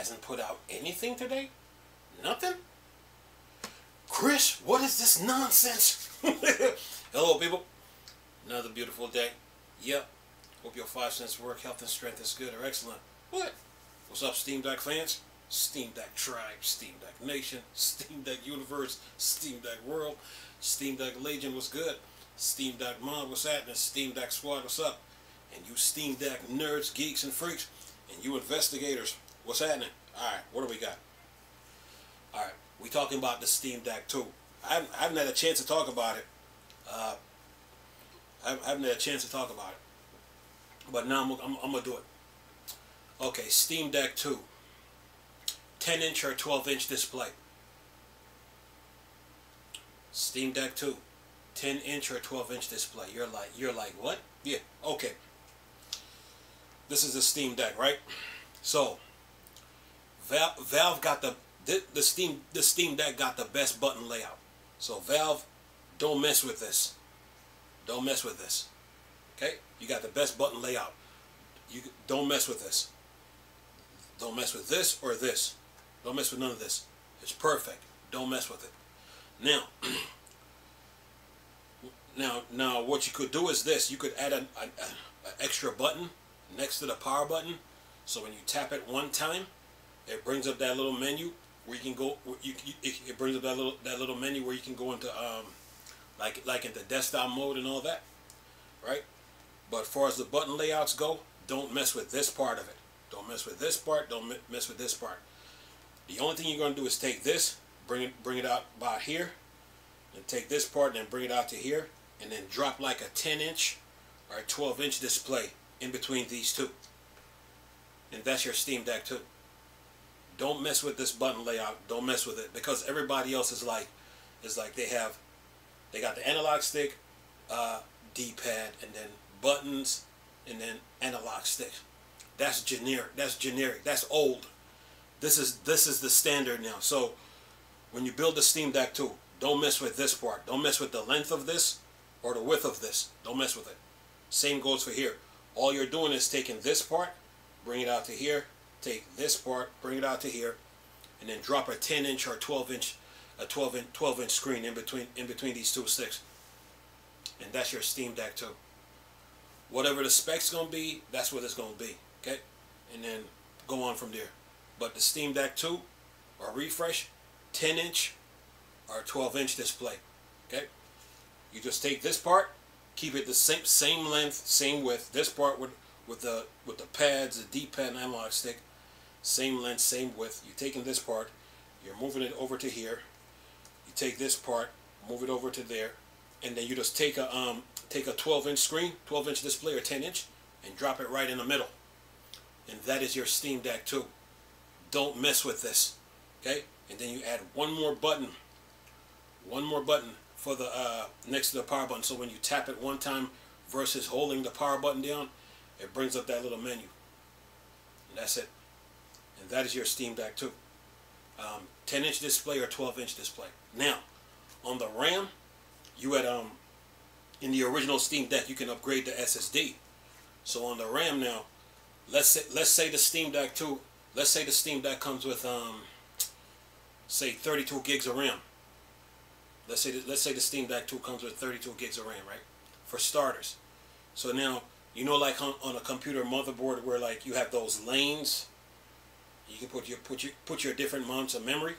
hasn't put out anything today? Nothing? Chris, what is this nonsense? Hello, people. Another beautiful day. Yep. Hope your 5 cents work, health and strength is good or excellent. What? What's up, Steam Deck fans? Steam Deck Tribe, Steam Deck Nation, Steam Deck Universe, Steam Deck World, Steam Deck Legion, what's good? Steam Deck Mod, what's happening? Steam Deck Squad, what's up? And you Steam Deck nerds, geeks, and freaks, and you investigators, what's happening? Alright, what do we got? Alright, we talking about the Steam Deck 2. I haven't had a chance to talk about it. I haven't had a chance to talk about it. But now I'm going to do it. Okay, Steam Deck 2. 10-inch or 12-inch display. Steam Deck 2. 10-inch or 12-inch display. You're like, what? Yeah, okay. This is the Steam Deck, right? So, Valve got the Steam Deck got the best button layout. So Valve, don't mess with this. Don't mess with this. Okay? You got the best button layout. You don't mess with this. Don't mess with this or this. Don't mess with none of this. It's perfect. Don't mess with it. Now, what you could do is this. You could add an extra button next to the power button. So when you tap it one time, it brings up that little menu where you can go. It brings up that little menu where you can go into like into desktop mode and all that, right? But as far as the button layouts go, don't mess with this part of it. Don't mess with this part. Don't mess with this part. The only thing you're going to do is take this, bring it out about here, and take this part and then bring it out to here, and then drop like a 10-inch or a 12-inch display in between these two. And that's your Steam Deck 2. Don't mess with this button layout. Don't mess with it, because everybody else is like they got the analog stick, D-pad, and then buttons, and then analog stick. That's generic. That's generic. That's old. This is the standard now. So when you build the Steam Deck 2, don't mess with this part. Don't mess with the length of this or the width of this. Don't mess with it. Same goes for here. All you're doing is taking this part, bring it out to here, take this part, bring it out to here, and then drop a 10-inch or 12-inch, a 12-inch screen in between these two sticks. And that's your Steam Deck 2. Whatever the specs gonna be, that's what it's gonna be. Okay? And then go on from there. But the Steam Deck 2 or refresh, 10-inch or 12-inch display. Okay? You just take this part, keep it the same length, same width. This part with the pads, the D-pad and analog stick, same length, same width. You're taking this part, you're moving it over to here. You take this part, move it over to there, and then you just take a 12-inch screen, 12-inch display or 10-inch, and drop it right in the middle. And that is your Steam Deck 2. Don't mess with this. Okay? And then you add one more button for the next to the power button. So when you tap it one time versus holding the power button down, it brings up that little menu. And that's it. And that is your Steam Deck 2. 10-inch display or 12-inch display. Now, on the RAM, you had in the original Steam Deck you can upgrade the SSD. So on the RAM now, let's say the Steam Deck 2, let's say the Steam Deck comes with say 32 gigs of RAM. Let's say the Steam Deck 2 comes with 32 gigs of RAM, right? For starters. So now, you know, like on a computer motherboard where like you have those lanes, you can put your different amounts of memory.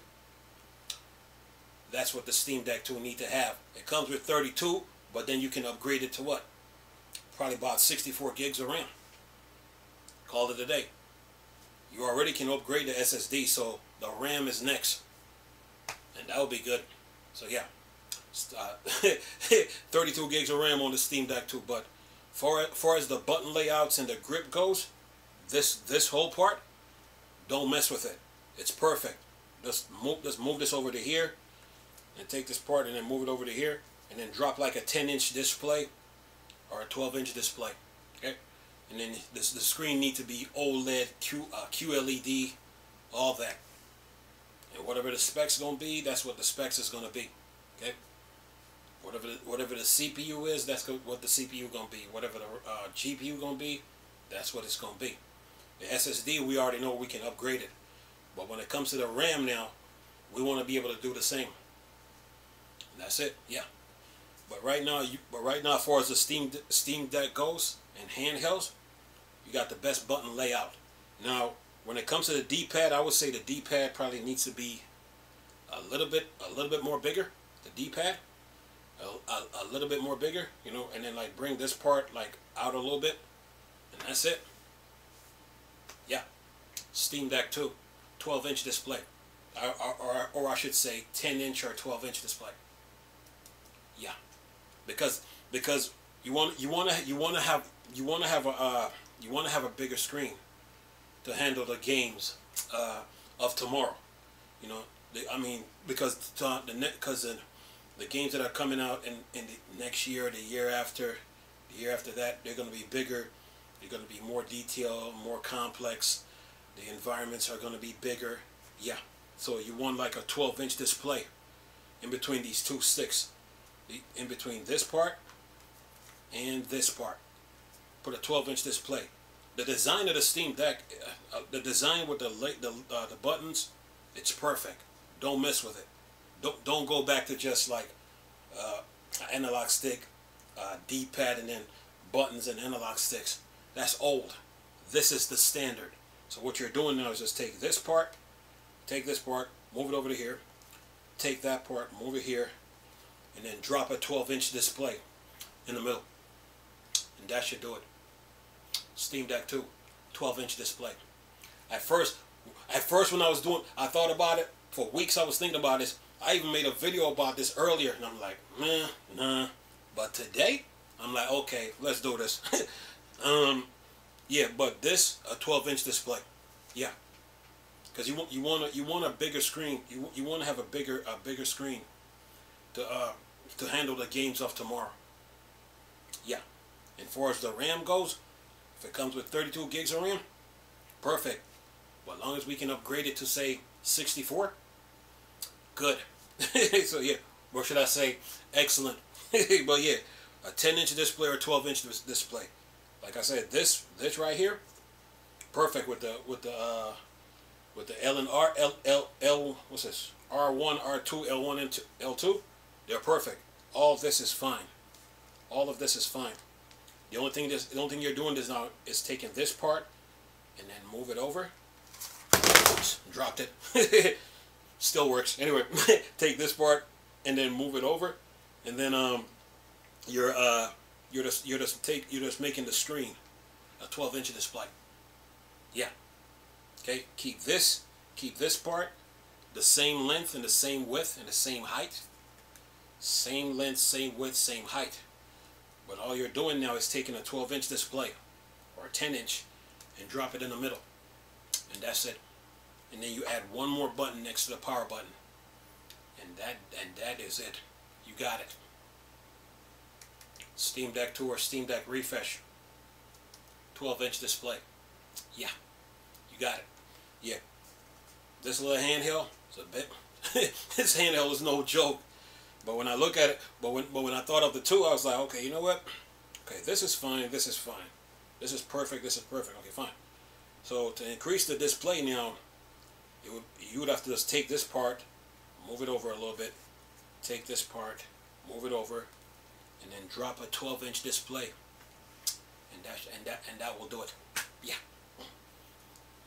That's what the Steam Deck 2 need to have. It comes with 32, but then you can upgrade it to what? Probably about 64 gigs of RAM. Call it a day. You already can upgrade the SSD, so the RAM is next. And that would be good. So yeah, 32 gigs of RAM on the Steam Deck 2. But far as the button layouts and the grip goes, this whole part, don't mess with it. It's perfect. Just move this over to here, and take this part and then move it over to here, and then drop like a 10-inch display or a 12-inch display. Okay, and then the screen needs to be OLED, QLED, all that. And whatever the specs gonna be, that's what the specs is gonna be. Okay. Whatever the CPU is, that's what the CPU gonna be. Whatever the GPU gonna be, that's what it's gonna be. The SSD, we already know we can upgrade it. But when it comes to the RAM now, we want to be able to do the same. And that's it. Yeah. But right now, as far as the Steam Deck goes and handhelds, you got the best button layout. Now, when it comes to the D-pad, I would say the D-pad probably needs to be a little bit more bigger. The D-pad, a little bit more bigger, you know, and then like bring this part like out a little bit, and that's it. Yeah, Steam Deck 2, 12-inch display, or I should say 10-inch or 12-inch display. Yeah, because you want to have a bigger screen to handle the games of tomorrow. You know, I mean, because the games that are coming out in the next year, the year after that, they're going to be bigger. They're going to be more detailed, more complex. The environments are going to be bigger. Yeah. So you want like a 12-inch display in between these two sticks, in between this part and this part. Put a 12-inch display. The design of the Steam Deck, the design with the buttons, it's perfect. Don't mess with it. Don't go back to just like analog stick, D-pad, and then buttons and analog sticks. That's old. This is the standard. So what you're doing now is just take this part, move it over to here, take that part, move it here, and then drop a 12-inch display in the middle. And that should do it. Steam Deck 2, 12-inch display. At first when I thought about it for weeks. I was thinking about this. I even made a video about this earlier, and I'm like, nah. But today, I'm like, okay, let's do this. Yeah, but this a 12-inch display. Yeah, because you want a bigger screen. You want to have a bigger screen to handle the games of tomorrow. Yeah, and as far as the RAM goes, if it comes with 32 gigs of RAM, perfect. But as long as we can upgrade it to say 64, good. So yeah, or should I say excellent? But yeah, a 10-inch display or 12-inch display. Like I said, this right here, perfect with the L and R, what's this? R1, R2, L1, and L2. They're perfect. All of this is fine. All of this is fine. The only thing you're doing is now is taking this part and then move it over. Oops, dropped it. Still works. Anyway, take this part and then move it over, and then you're just making the screen a 12-inch display. Yeah. Okay. Keep this part the same length and the same width and the same height. Same length, same width, same height. But all you're doing now is taking a 12-inch display or a 10-inch and drop it in the middle, and that's it. And then you add one more button next to the power button, and that is it. You got it. Steam Deck 2 or Steam Deck Refresh, 12-inch display. Yeah, you got it. Yeah, this little handheld is a bit. This handheld is no joke. But when I look at it, but when I thought of the two, I was like, okay, you know what? Okay, this is fine. This is fine. This is perfect. This is perfect. Okay, fine. So to increase the display now, you would have to just take this part, move it over a little bit, take this part, move it over, and then drop a 12-inch display, and that will do it. Yeah.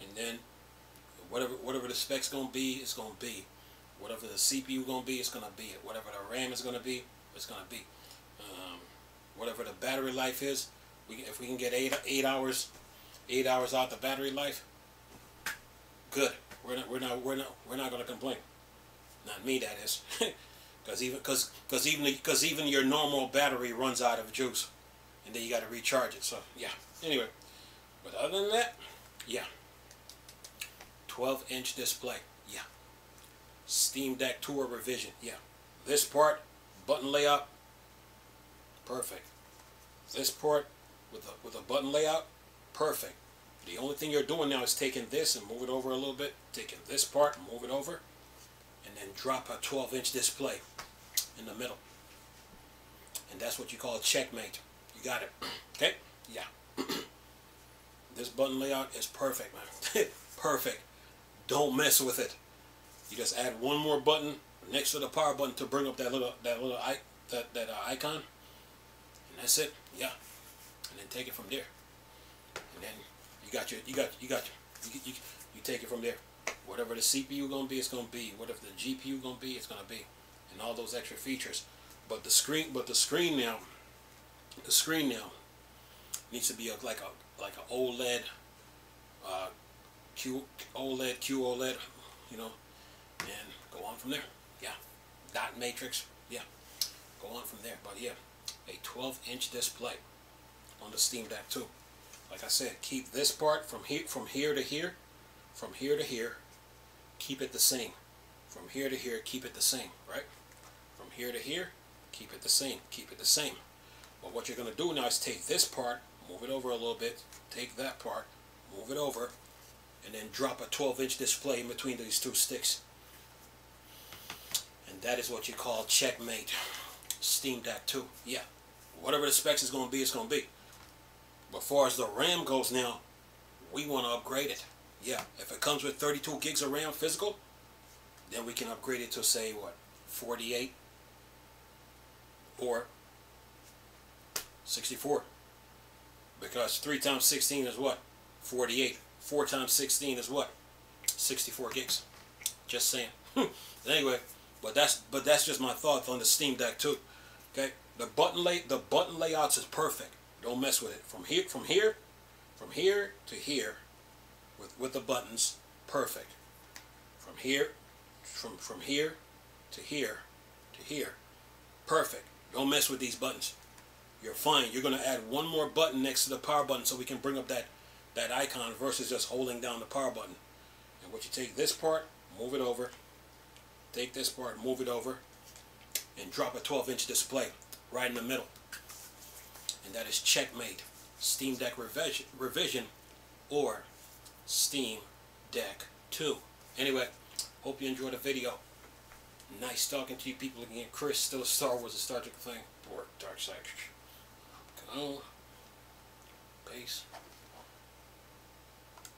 And then whatever the specs gonna be, it's gonna be. Whatever the CPU gonna be, it's gonna be it. Whatever the RAM is gonna be, it's gonna be. Whatever the battery life is, if we can get 8 hours out the battery life, good. We're not gonna complain. Not me, that is. Because even your normal battery runs out of juice, and then you got to recharge it. So yeah. Anyway, but other than that, yeah. 12-inch display. Yeah. Steam Deck 2 or revision. Yeah. This part, button layout, perfect. This part with a button layout, perfect. The only thing you're doing now is taking this and move it over a little bit, taking this part, move it over, and then drop a 12-inch display in the middle. And that's what you call a checkmate. You got it. Okay? Yeah. This button layout is perfect, man. Perfect. Don't mess with it. You just add one more button next to the power button to bring up that little icon, and that's it. Yeah, and then take it from there. And then you take it from there. Whatever the CPU gonna be, it's gonna be. Whatever the GPU gonna be, it's gonna be. And all those extra features. But the screen now needs to be like a OLED, QOLED, you know, and go on from there. Yeah, dot matrix. Yeah, go on from there. But yeah, a 12-inch display on the Steam Deck 2. Like I said, keep this part from here to here, keep it the same. From here to here, keep it the same, right? From here to here, keep it the same, keep it the same. But what you're going to do now is take this part, move it over a little bit, take that part, move it over, and then drop a 12-inch display in between these two sticks. And that is what you call checkmate. Steam Deck 2. Yeah, whatever the specs is going to be, it's going to be. But as far as the RAM goes now, we want to upgrade it. Yeah, if it comes with 32 gigs of RAM physical, then we can upgrade it to, say, what, 48 or 64. Because 3 times 16 is what? 48. 4 times 16 is what? 64 gigs. Just saying. Anyway, but that's just my thoughts on the Steam Deck 2. Okay, the button layouts is perfect. Don't mess with it. From here to here, with the buttons, perfect. From here to here, perfect. Don't mess with these buttons. You're fine. You're gonna add one more button next to the power button so we can bring up that icon versus just holding down the power button. And what you take this part, move it over. Take this part, move it over, and drop a 12-inch display right in the middle. And that is checkmate. Steam Deck revision or Steam Deck 2. Anyway, hope you enjoyed the video. Nice talking to you people again. Chris, still a Star Wars and Star Trek thing. Or Dark Side. Come on. Peace.